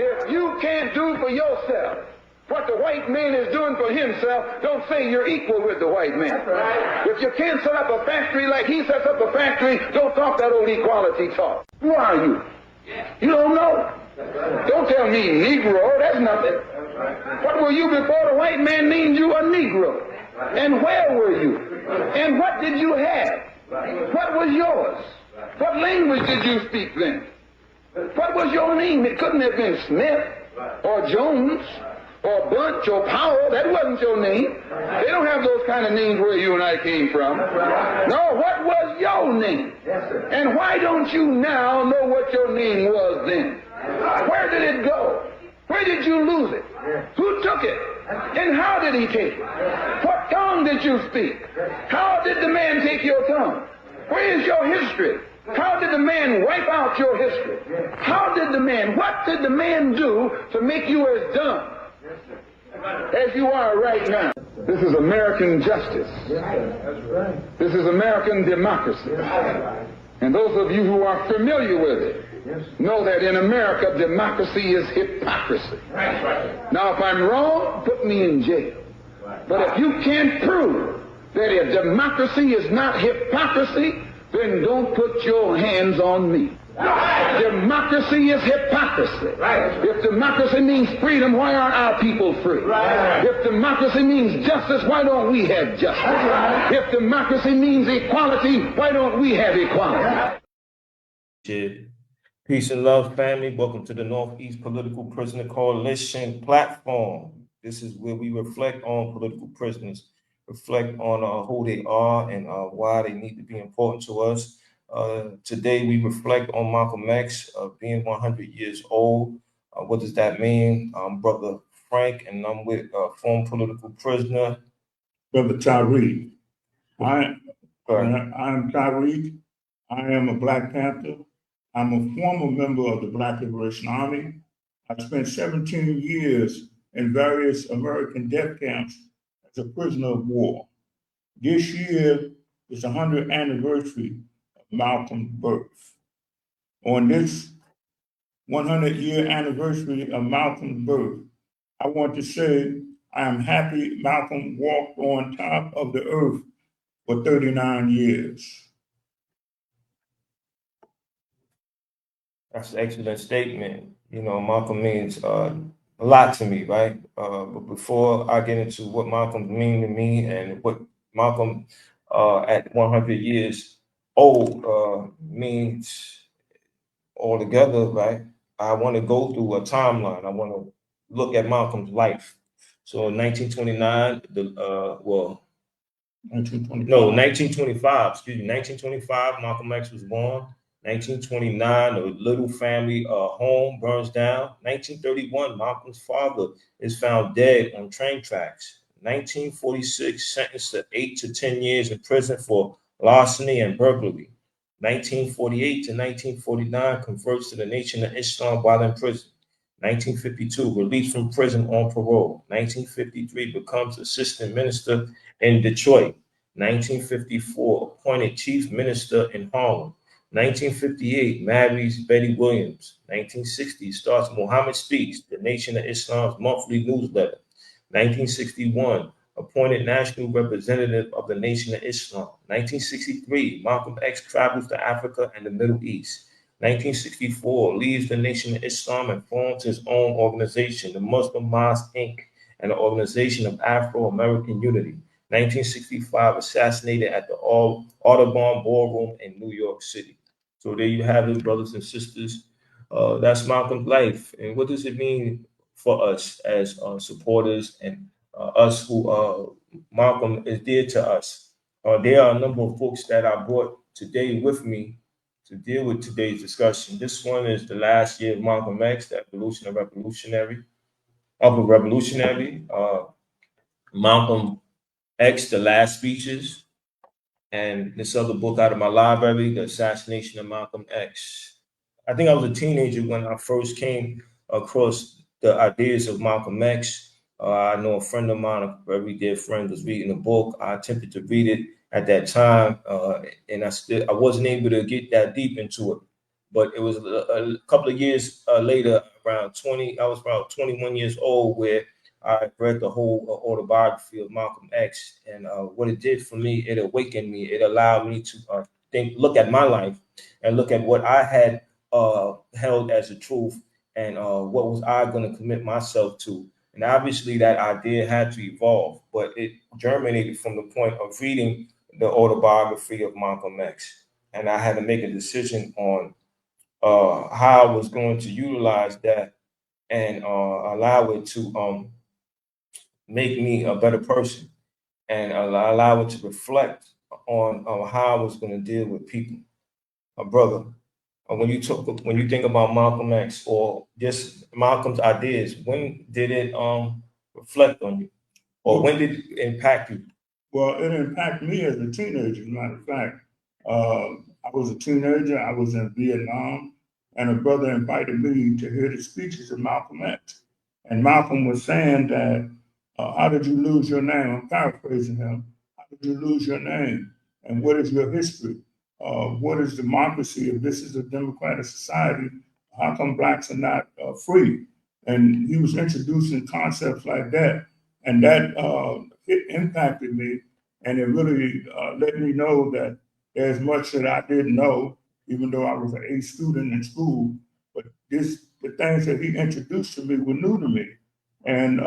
If you can't do for yourself what the white man is doing for himself, don't say you're equal with the white man. That's right. If you can't set up a factory like he sets up a factory, don't talk that old equality talk. Who are you? You don't know. Don't tell me Negro, that's nothing. What were you before the white man named you a Negro? And where were you? And what did you have? What was yours? What language did you speak then? What was your name? It couldn't have been Smith or Jones or Bunch or Powell. That wasn't your name. They don't have those kind of names where you and I came from. No, what was your name? And why don't you now know what your name was then? Where did it go? Where did you lose it? Who took it? And how did he take it? What tongue did you speak? How did the man take your tongue? Where is your history? How did the man wipe out your history? What did the man do to make you as dumb as you are right now? This is American justice. This is American democracy. And those of you who are familiar with it know that in America, democracy is hypocrisy. Now, if I'm wrong, put me in jail. But if you can't prove that a democracy is not hypocrisy, then don't put your hands on me. Democracy is hypocrisy. If democracy means freedom, why aren't our people free? If democracy means justice, why don't we have justice? If democracy means equality, why don't we have equality? Peace and love, family. Welcome to the Northeast Political Prisoner Coalition platform. This is where we reflect on political prisoners, reflect on who they are and why they need to be important to us. Today, we reflect on Malcolm X being 100 years old. What does that mean? Brother Frank, and I'm with former political prisoner. Brother Tariq. I'm Tariq. I am a Black Panther. I'm a former member of the Black Liberation Army. I spent 17 years in various American death camps as a prisoner of war. This year is the 100th anniversary of Malcolm's birth. On this 100-year anniversary of Malcolm's birth, I want to say I am happy Malcolm walked on top of the earth for 39 years. That's an excellent statement. You know, Malcolm means a lot to me, right? But before I get into what Malcolm means to me and what Malcolm at 100 years old means altogether, right? I want to go through a timeline. I want to look at Malcolm's life. So in 1929, 1925, Malcolm X was born. 1929, a little family home burns down. 1931, Malcolm's father is found dead on train tracks. 1946, sentenced to 8 to 10 years in prison for larceny and burglary. 1948 to 1949, converts to the Nation of Islam while in prison. 1952, released from prison on parole. 1953, becomes assistant minister in Detroit. 1954, appointed chief minister in Harlem. 1958, marries Betty Williams. 1960, starts Muhammad Speaks, the Nation of Islam's monthly newsletter. 1961, appointed national representative of the Nation of Islam. 1963, Malcolm X travels to Africa and the Middle East. 1964, leaves the Nation of Islam and forms his own organization, the Muslim Mosque, Inc., and the Organization of Afro-American Unity. 1965, assassinated at the Audubon Ballroom in New York City. So there you have it, brothers and sisters. That's Malcolm's life. And what does it mean for us as supporters and us who Malcolm is dear to us? There are a number of books that I brought today with me to deal with today's discussion. This one is The Last Year of Malcolm X, The Evolution of a Revolutionary. Malcolm X, The Last Speeches, and this other book out of my library, The Assassination of Malcolm X. I think I was a teenager when I first came across the ideas of Malcolm X. I know a friend of mine, a very dear friend, was reading a book. I attempted to read it at that time, and I wasn't able to get that deep into it. But it was a couple of years later, around 20, I was about 21 years old, where I read the whole autobiography of Malcolm X. And what it did for me, it awakened me. It allowed me to look at my life and look at what I had held as the truth, and what was I going to commit myself to. And obviously that idea had to evolve, but it germinated from the point of reading the autobiography of Malcolm X. And I had to make a decision on how I was going to utilize that and allow it to make me a better person, and allow it to reflect on how I was going to deal with people. Brother, when you think about Malcolm X or just Malcolm's ideas, when did it reflect on you, or when did it impact you? Well, it impacted me as a teenager. As a matter of fact, I was a teenager. I was in Vietnam, and a brother invited me to hear the speeches of Malcolm X. And Malcolm was saying that, how did you lose your name? I'm paraphrasing him. How did you lose your name? And what is your history? What is democracy? If this is a democratic society, how come blacks are not free? And he was introducing concepts like that. And that it impacted me, and it really let me know that there's much that I didn't know, even though I was an A student in school. But the things that he introduced to me were new to me, and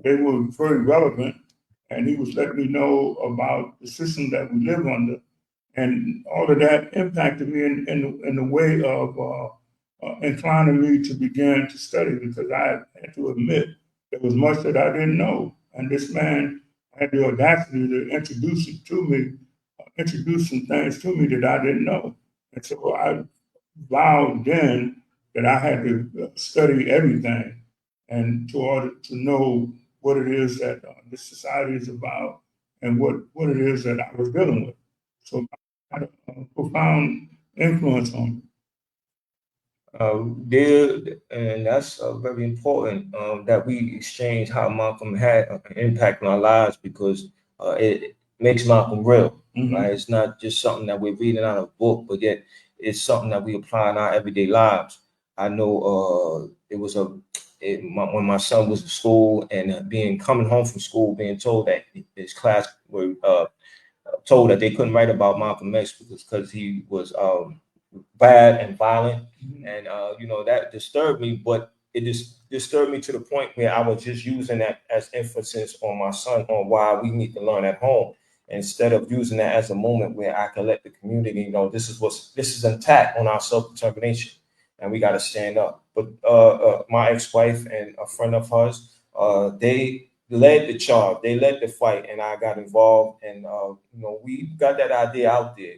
they were very relevant. And he was letting me know about the system that we live under, and all of that impacted me in the way of inclining me to begin to study, because I had to admit there was much that I didn't know. And this man had the audacity to introduce it to me, introduce some things to me that I didn't know. And so I vowed then that I had to study everything, and to order to know what it is that this society is about, and what it is that I was dealing with. So I had a profound influence on me. And that's very important, that we exchange how Malcolm had an impact on our lives, because it makes Malcolm real, right? It's not just something that we're reading out of a book, but yet it's something that we apply in our everyday lives. I know when my son was in school, and coming home from school, being told that his class were told that they couldn't write about Malcolm X because he was bad and violent, and that disturbed me. But it just disturbed me to the point where I was just using that as emphasis on my son, on why we need to learn at home, instead of using that as a moment where I can let the community know this is an attack on our self-determination, and we got to stand up. But my ex-wife and a friend of hers, they led the charge, they led the fight, and I got involved, and we got that idea out there.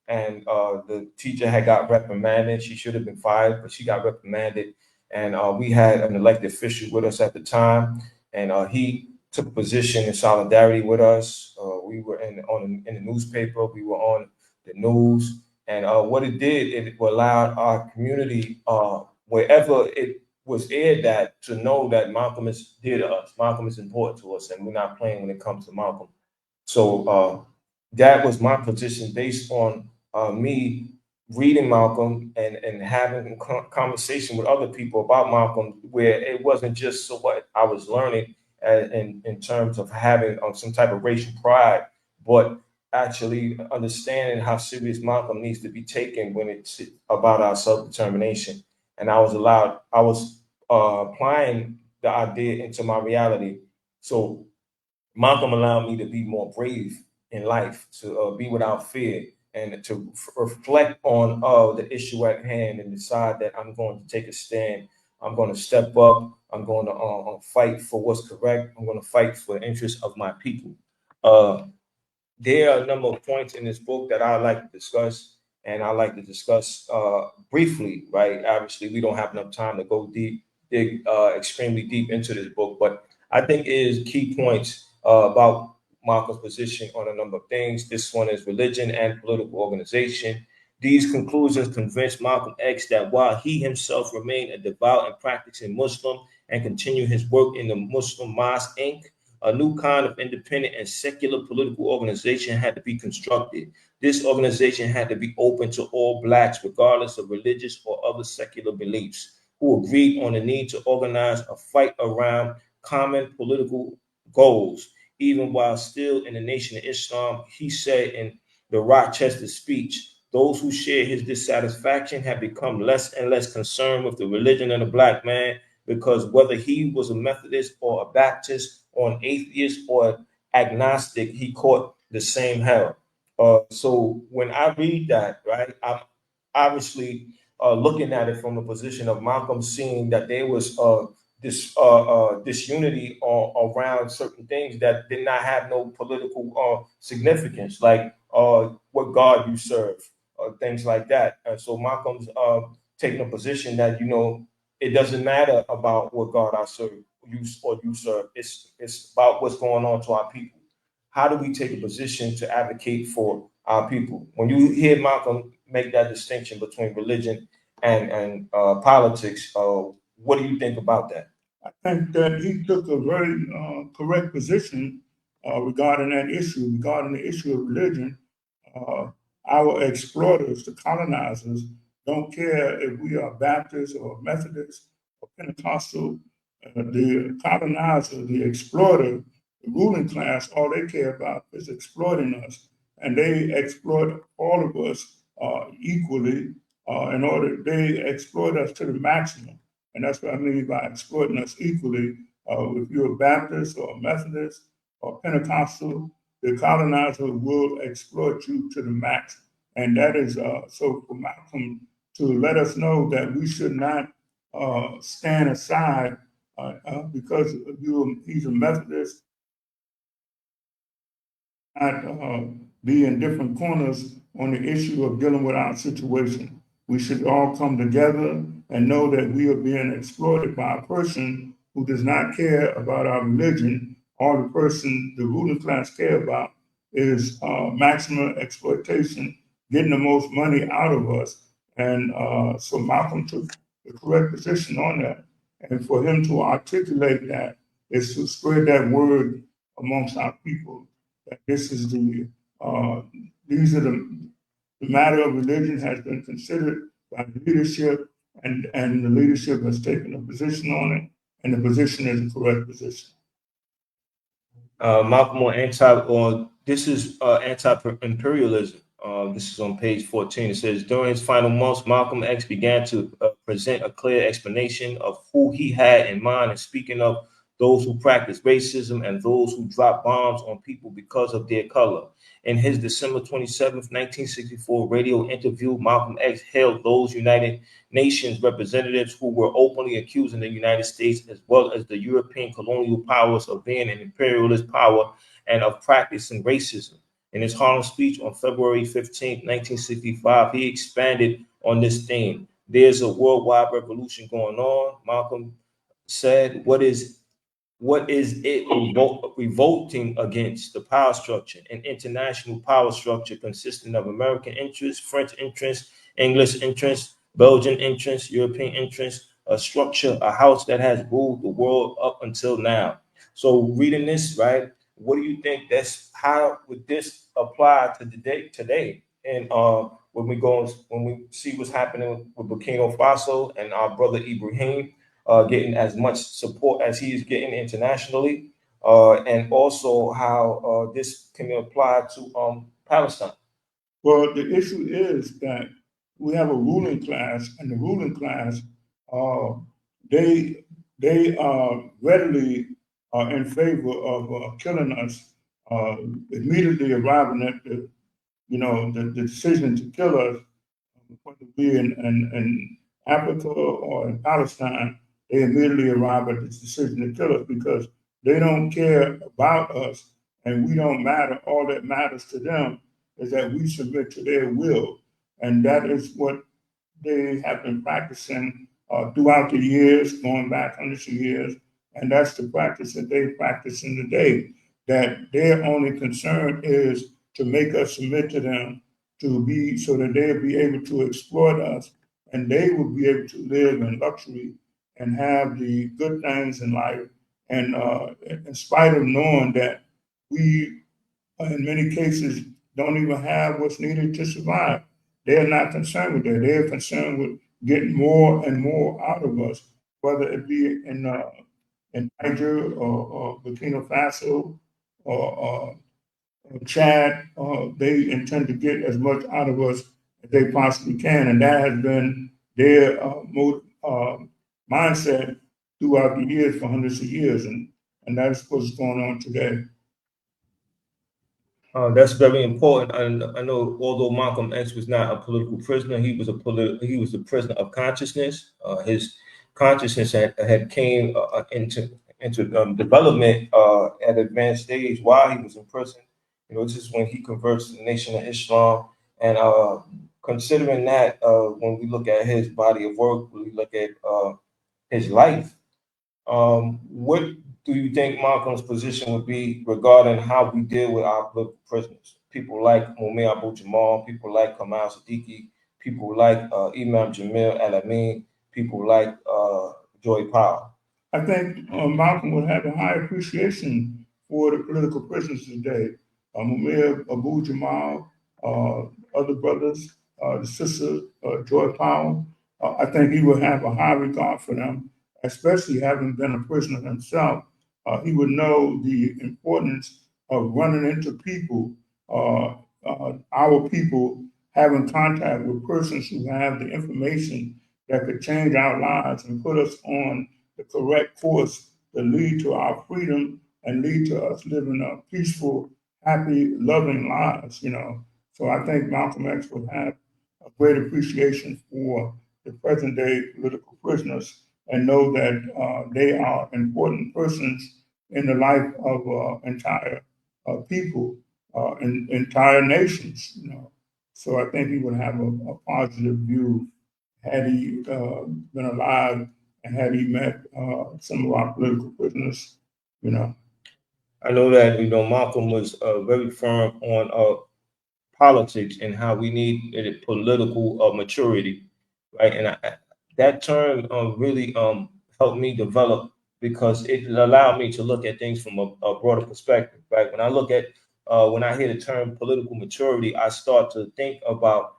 And the teacher had got reprimanded. She should have been fired, but she got reprimanded. And we had an elected official with us at the time, and he took a position in solidarity with us. We were in the newspaper. We were on the news, and what it did, it allowed our community, wherever it was aired, that to know that Malcolm is dear to us. Malcolm is important to us, and we're not playing when it comes to Malcolm. So that was my position, based on me reading Malcolm and having a conversation with other people about Malcolm, where it wasn't just what I was learning in terms of having some type of racial pride, but actually understanding how serious Malcolm needs to be taken when it's about our self-determination. And I was applying the idea into my reality. So Malcolm allowed me to be more brave in life, to be without fear, and to reflect on the issue at hand, and decide that I'm going to take a stand. I'm going to step up. I'm going to fight for what's correct. I'm going to fight for the interests of my people. There are a number of points in this book that I like to discuss, and I like to discuss briefly, right? Obviously, we don't have enough time to go dig extremely deep into this book, but I think it is key points about Malcolm's position on a number of things. This one is religion and political organization. These conclusions convinced Malcolm X that while he himself remained a devout and practicing Muslim and continued his work in the Muslim Mosque Inc., A new kind of independent and secular political organization had to be constructed. This organization had to be open to all blacks, regardless of religious or other secular beliefs, who agreed on the need to organize a fight around common political goals. Even while still in the Nation of Islam, he said in the Rochester speech, those who share his dissatisfaction have become less and less concerned with the religion of the black man, because whether he was a Methodist or a Baptist or an atheist or agnostic, he caught the same hell. So when I read that, right, I'm obviously looking at it from the position of Malcolm, seeing that there was disunity around certain things that did not have no political significance, like what God you serve, things like that. And so Malcolm's taking a position that, you know, it doesn't matter about what God I serve, you serve. It's about what's going on to our people. How do we take a position to advocate for our people? When you hear Malcolm make that distinction between religion and politics, what do you think about that? I think that he took a very correct position regarding that issue, regarding the issue of religion. Our exploiters, the colonizers, don't care if we are Baptist or Methodist or Pentecostal. The colonizer, the exploiter, the ruling class, all they care about is exploiting us. And they exploit all of us equally they exploit us to the maximum. And that's what I mean by exploiting us equally. If you're a Baptist or a Methodist or Pentecostal, the colonizer will exploit you to the max. And that is so for Malcolm to let us know that we should not stand aside because he's a Methodist, not be in different corners on the issue of dealing with our situation. We should all come together and know that we are being exploited by a person who does not care about our religion. All the person the ruling class care about is maximum exploitation, getting the most money out of us. And so Malcolm took the correct position on that. And for him to articulate that is to spread that word amongst our people. That this is these are the matter of religion has been considered by the leadership, and the leadership has taken a position on it, and the position is a correct position. Malcolm this is anti-imperialism. This is on page 14. It says, during his final months, Malcolm X began to present a clear explanation of who he had in mind, and speaking of those who practice racism and those who drop bombs on people because of their color. In his December 27th, 1964 radio interview, Malcolm X hailed those United Nations representatives who were openly accusing the United States as well as the European colonial powers of being an imperialist power and of practicing racism. In his Harlem speech on February 15, 1965, he expanded on this theme. There's a worldwide revolution going on, Malcolm said. What is it revolting against? The power structure, an international power structure consisting of American interests, French interests, English interests, Belgian interests, European interests, a structure, a house that has ruled the world up until now. So reading this, right, what do you think how would this apply to today? And when we see what's happening with Burkina Faso and our brother Ibrahim, getting as much support as he is getting internationally, and also how this can apply to Palestine. Well, the issue is that we have a ruling class, and the ruling class, they readily are in favor of killing us, immediately arriving at the decision to kill us, whether it be in Africa or in Palestine. They immediately arrive at the decision to kill us because they don't care about us and we don't matter. All that matters to them is that we submit to their will. And that is what they have been practicing throughout the years, going back hundreds of years. And that's the practice that they practice in today, that their only concern is to make us submit to them so that they'll be able to exploit us and they will be able to live in luxury and have the good things in life And in spite of knowing that we, in many cases, don't even have what's needed to survive, they're not concerned with that. They're concerned with getting more and more out of us, whether it be in Niger or Burkina Faso or Chad. They intend to get as much out of us as they possibly can, and that has been their mindset throughout the years for hundreds of years, and that's what's going on today. That's very important. And I know, although Malcolm X was not a political prisoner, he was a prisoner of consciousness. His consciousness had came into development at advanced stage while he was in prison. You know, this is when he converts to the Nation of Islam. And considering that, when we look at his body of work, when we look at his life, what do you think Malcolm's position would be regarding how we deal with our political prisoners? People like Mumia Abu-Jamal, people like Kamal Siddiqui, people like Imam Jamil Al-Amin, people like Joy Powell. I think Malcolm would have a high appreciation for the political prisoners today. Mumia Abu-Jamal, other brothers, the sister, Joy Powell. I think he would have a high regard for them, especially having been a prisoner himself. He would know the importance of running into people, our people, having contact with persons who have the information that could change our lives and put us on the correct course that lead to our freedom and lead to us living a peaceful, happy, loving lives, you know. So I think Malcolm X would have a great appreciation for the present day political prisoners and know that they are important persons in the life of entire people, entire nations, you know. So I think he would have a positive view had he been alive and had he met some of our political prisoners, you know. I know that, you know, Malcolm was very firm on politics and how we need political maturity, right? And that term really helped me develop because it allowed me to look at things from a broader perspective, right? When I look at when I hear the term political maturity, I start to think about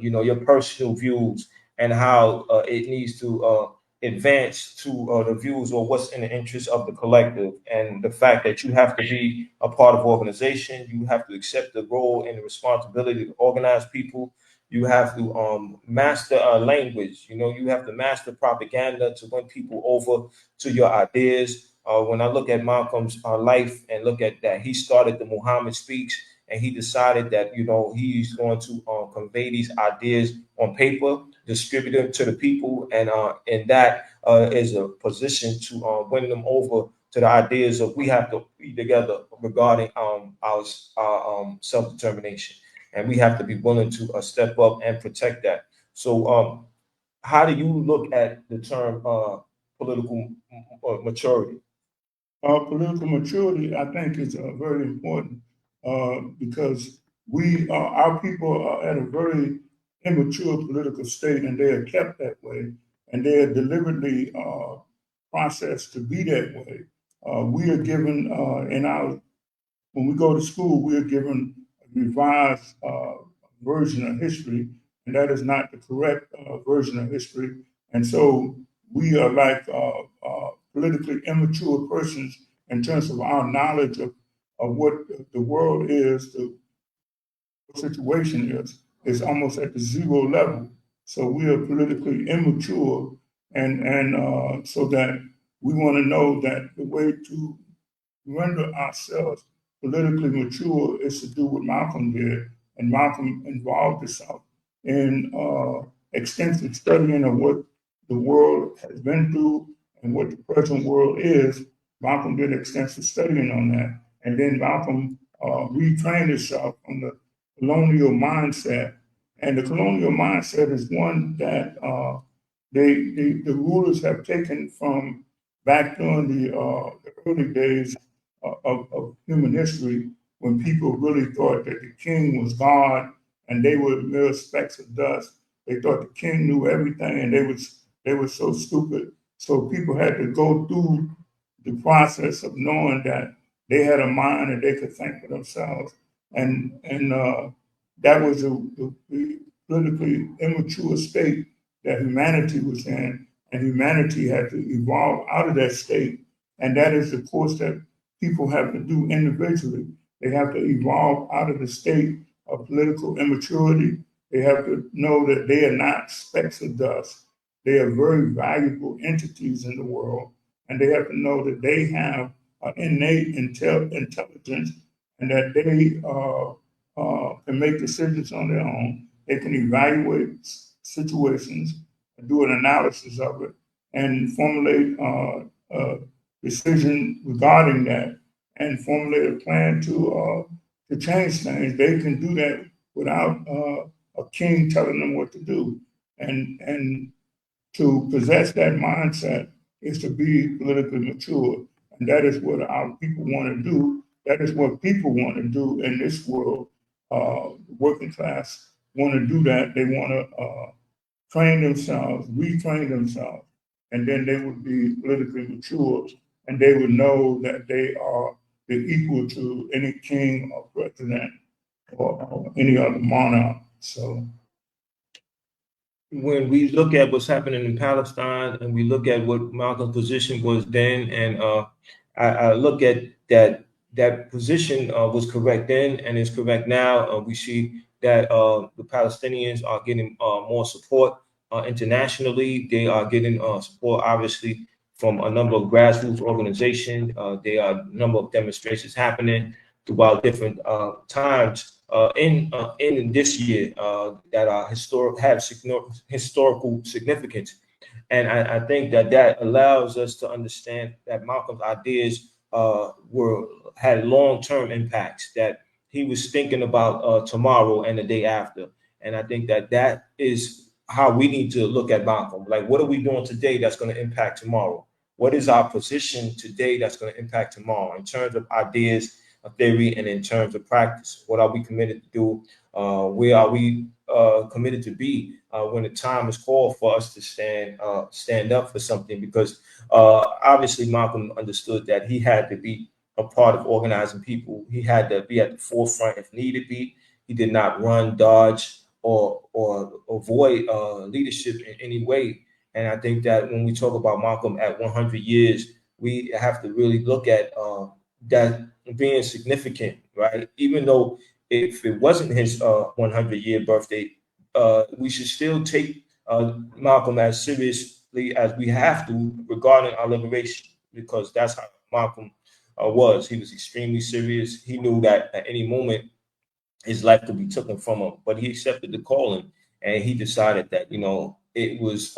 you know, your personal views and how it needs to advance to the views or what's in the interest of the collective, and the fact that you have to be a part of organization, you have to accept the role and the responsibility to organize people. You have to master language. You know, you have to master propaganda to win people over to your ideas. When I look at Malcolm's life and look at that, he started the Muhammad Speaks, and he decided that, you know, he's going to convey these ideas on paper, distribute them to the people, and that is a position to win them over to the ideas of we have to be together regarding our self-determination, and we have to be willing to step up and protect that. So, how do you look at the term political maturity? Political maturity, I think, is very important because our people are at a very immature political state, and they are kept that way, and they are deliberately processed to be that way. We are given when we go to school, we are given a revised version of history, and that is not the correct version of history. And so we are like politically immature persons in terms of our knowledge of what the world is, the situation is almost at the zero level. So we are politically immature, and so that we want to know that the way to render ourselves politically mature is to do what Malcolm did, and Malcolm involved himself in extensive studying of what the world has been through and what the present world is. Malcolm did extensive studying on that, and then Malcolm retrained himself from the colonial mindset, and the colonial mindset is one that the rulers have taken from back during the early days of human history, when people really thought that the king was God and they were mere specks of dust. They thought the king knew everything, and they were so stupid. So people had to go through the process of knowing that they had a mind and they could think for themselves. And that was the politically immature state that humanity was in, and humanity had to evolve out of that state. And that is the course that people have to do individually. They have to evolve out of the state of political immaturity. They have to know that they are not specks of dust. They are very valuable entities in the world, and they have to know that they have an innate intelligence, and that they can make decisions on their own. They can evaluate situations, do an analysis of it, and formulate a decision regarding that, and formulate a plan to change things. They can do that without a king telling them what to do. And to possess that mindset is to be politically mature. And that is what our people want to do. That is what people want to do in this world. Working class want to do that. They want to train themselves, retrain themselves, and then they would be politically mature, and they would know that they are equal to any king or president or any other monarch. So when we look at what's happening in Palestine and we look at what Malcolm's position was then, and I look at that position was correct then and is correct now. We see that the Palestinians are getting more support internationally. They are getting support, obviously, from a number of grassroots organizations. There are a number of demonstrations happening throughout different times in this year that are historical significance. And I think that allows us to understand that Malcolm's ideas had long-term impacts, that he was thinking about tomorrow and the day after. And I think that is how we need to look at Malcolm. Like, what are we doing today that's going to impact tomorrow? What is our position today that's going to impact tomorrow in terms of ideas, of theory, and in terms of practice? What are we committed to do? Where are we committed to be when the time is called for us to stand up for something? Because obviously Malcolm understood that he had to be a part of organizing people. He had to be at the forefront if needed be. He did not run, dodge, or avoid leadership in any way. And I think that when we talk about Malcolm at 100 years, we have to really look at that being significant, right? Even though if it wasn't his 100-year birthday, we should still take Malcolm as seriously as we have to regarding our liberation, because that's how Malcolm was. He was extremely serious. He knew that at any moment his life could be taken from him, but he accepted the calling, and he decided that, it was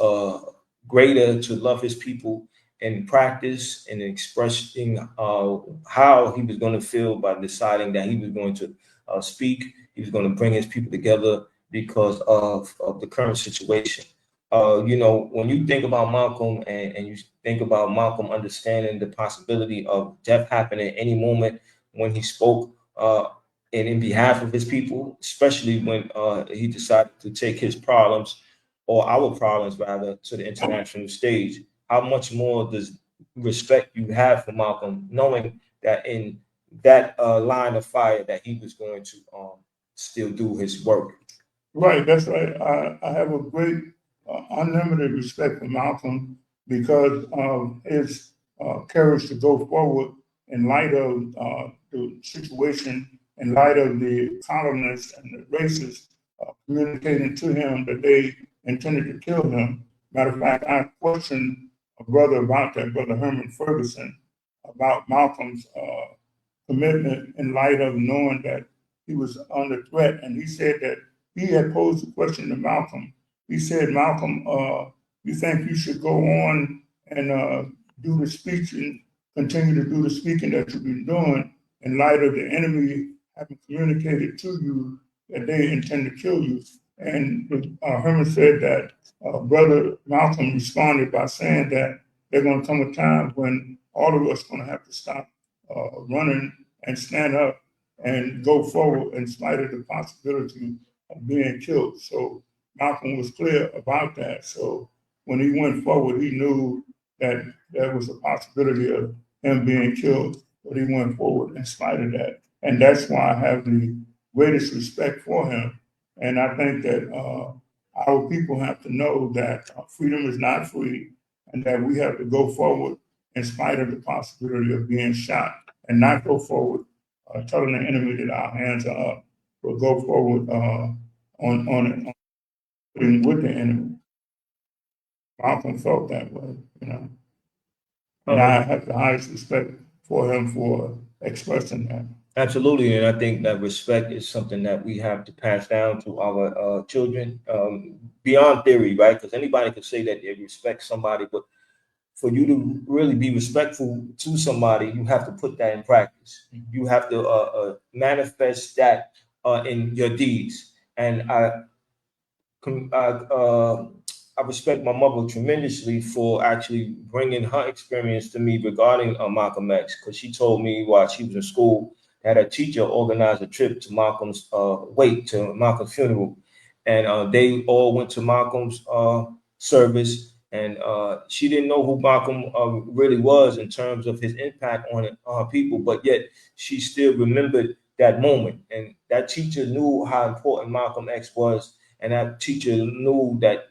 greater to love his people and practice and expressing how he was going to feel by deciding that he was going to speak. He was going to bring his people together because of the current situation. When you think about Malcolm and you think about Malcolm understanding the possibility of death happening at any moment when he spoke and in behalf of his people, especially when he decided to take his problems, or our problems rather, to the international stage, how much more does respect you have for Malcolm, knowing that in that line of fire that he was going to still do his work? Right, that's right. I have a great unlimited respect for Malcolm because of his courage to go forward in light of the situation, in light of the colonists and the racists communicating to him that they intended to kill him. Matter of fact, I questioned a brother about that, Brother Herman Ferguson, about Malcolm's commitment in light of knowing that he was under threat. And he said that he had posed a question to Malcolm. He said, Malcolm, you think you should go on and do the speech and continue to do the speaking that you've been doing in light of the enemy having communicated to you that they intend to kill you? And Herman said that Brother Malcolm responded by saying that there's going to come a time when all of us are going to have to stop running and stand up and go forward in spite of the possibility of being killed. So Malcolm was clear about that. So when he went forward, he knew that there was a possibility of him being killed, but he went forward in spite of that. And that's why I have the greatest respect for him. And I think that our people have to know that freedom is not free and that we have to go forward in spite of the possibility of being shot and not go forward telling the enemy that our hands are up, but go forward with the enemy. Malcolm felt that way, you know. And I have the highest respect for him for expressing that. Absolutely, and I think that respect is something that we have to pass down to our children, beyond theory, right? Because anybody could say that they respect somebody, but for you to really be respectful to somebody, you have to put that in practice. You have to manifest that in your deeds. And I respect my mother tremendously for actually bringing her experience to me regarding Malcolm X, because she told me while she was in school that a teacher organized a trip to Malcolm's to Malcolm's funeral, and they all went to Malcolm's service, and she didn't know who Malcolm really was in terms of his impact on people, but yet she still remembered that moment, and that teacher knew how important Malcolm X was, and that teacher knew that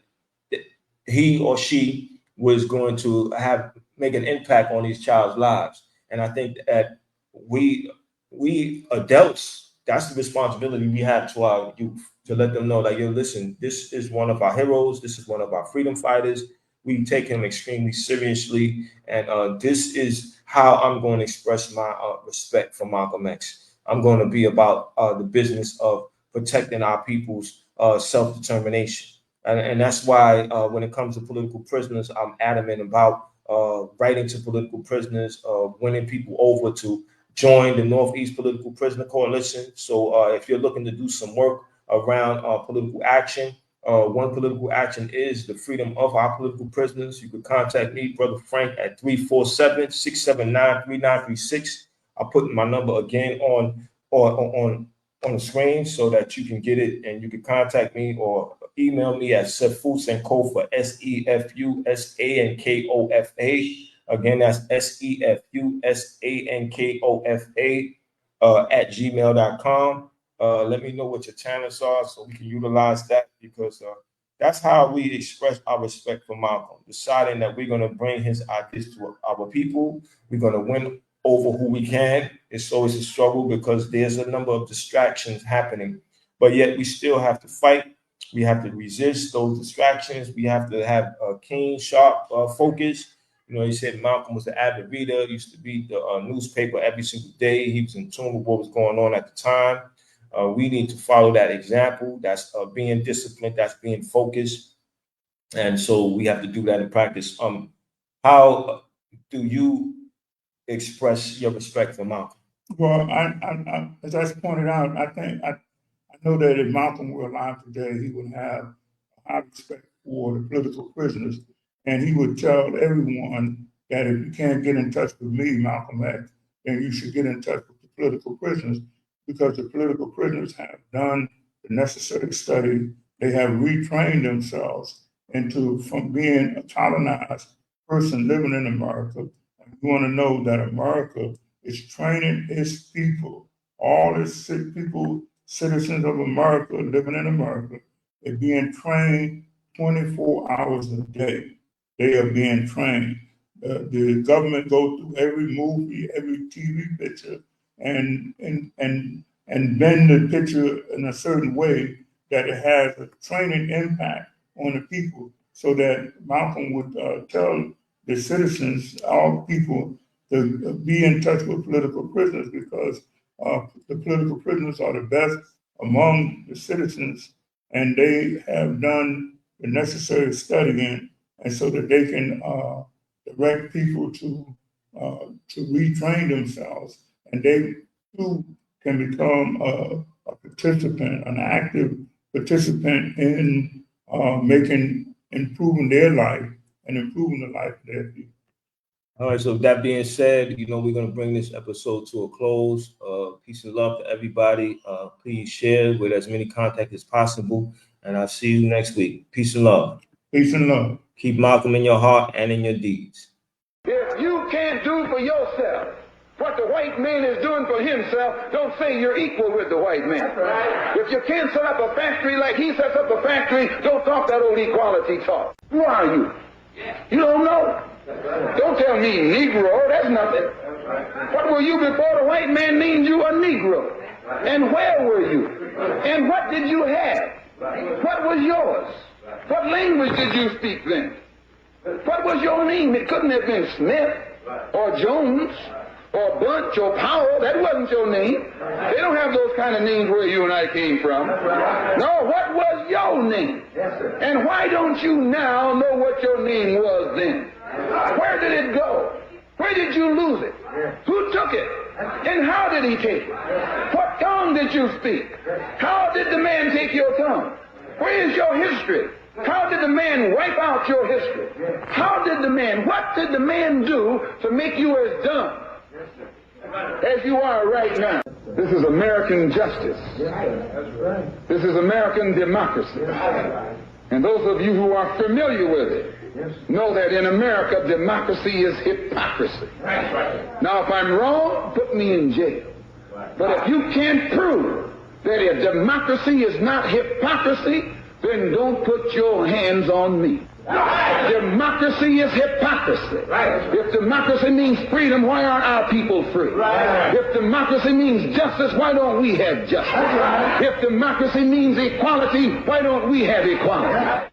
he or she was going to make an impact on these child's lives. And I think that we adults, that's the responsibility we have to our youth, to let them know that, yo, listen, this is one of our heroes. This is one of our freedom fighters. We take him extremely seriously. And this is how I'm going to express my respect for Malcolm X. I'm going to be about the business of protecting our people's self-determination. And that's why when it comes to political prisoners, I'm adamant about writing to political prisoners, winning people over to join the Northeast Political Prisoner Coalition. So if you're looking to do some work around political action, one political action is the freedom of our political prisoners. You could contact me, Brother Frank, at 347-679-3936. I'll put my number again on the screen so that you can get it, and you can contact me or email me at Sefusankofa, Sefusankofa. Again, that's Sefusankofa at gmail.com. Let me know what your talents are so we can utilize that, because that's how we express our respect for Malcolm, deciding that we're going to bring his ideas to our people. We're going to win over who we can. It's always a struggle because there's a number of distractions happening, but yet we still have to fight. We have to resist those distractions. We have to have a keen, sharp focus. You know, he said Malcolm was an avid reader, used to read the newspaper every single day. He was in tune with what was going on at the time. We need to follow that example. That's being disciplined. That's being focused. And so we have to do that in practice. How do you express your respect for Malcolm? Well, I as I pointed out, I know that if Malcolm were alive today, he would have high respect for the political prisoners, and he would tell everyone that if you can't get in touch with me, Malcolm X, then you should get in touch with the political prisoners, because the political prisoners have done the necessary study. They have retrained themselves from being a colonized person living in America. And you want to know that America is training its people, all its people, citizens of America living in America, are being trained 24 hours a day. They are being trained. The government goes through every movie, every TV picture, and bend the picture in a certain way that it has a training impact on the people, so that Malcolm would tell the citizens, all people, to be in touch with political prisoners, because the political prisoners are the best among the citizens, and they have done the necessary studying, and so that they can direct people to retrain themselves, and they too can become a participant, an active participant in improving their life and improving the life of their people. All right, so with that being said, you know, we're going to bring this episode to a close. Peace and love to everybody. Please share with as many contacts as possible, and I'll see you next week. Peace and love. Peace and love. Keep Malcolm in your heart and in your deeds. If If you can't do for yourself what the white man is doing for himself, don't say you're equal with the white man. If you can't set up a factory like he sets up a factory, don't talk that old equality talk. Who are you? You don't know. Don't tell me Negro, that's nothing. What were you before the white man named you a Negro? And where were you? And what did you have? What was yours? What language did you speak then? What was your name? It couldn't have been Smith or Jones or Bunch or Powell. That wasn't your name. They don't have those kind of names where you and I came from. No, what was your name? And why don't you now know what your name was then? Where did it go? Where did you lose it? Who took it? And how did he take it? What tongue did you speak? How did the man take your tongue? Where is your history? How did the man wipe out your history? What did the man do to make you as dumb as you are right now? This is American justice. This is American democracy. And those of you who are familiar with it know that in America, democracy is hypocrisy. Now, if I'm wrong, put me in jail. But if you can't prove that a democracy is not hypocrisy, then don't put your hands on me. Democracy is hypocrisy. If democracy means freedom, why aren't our people free? If democracy means justice, why don't we have justice? If democracy means equality, why don't we have equality?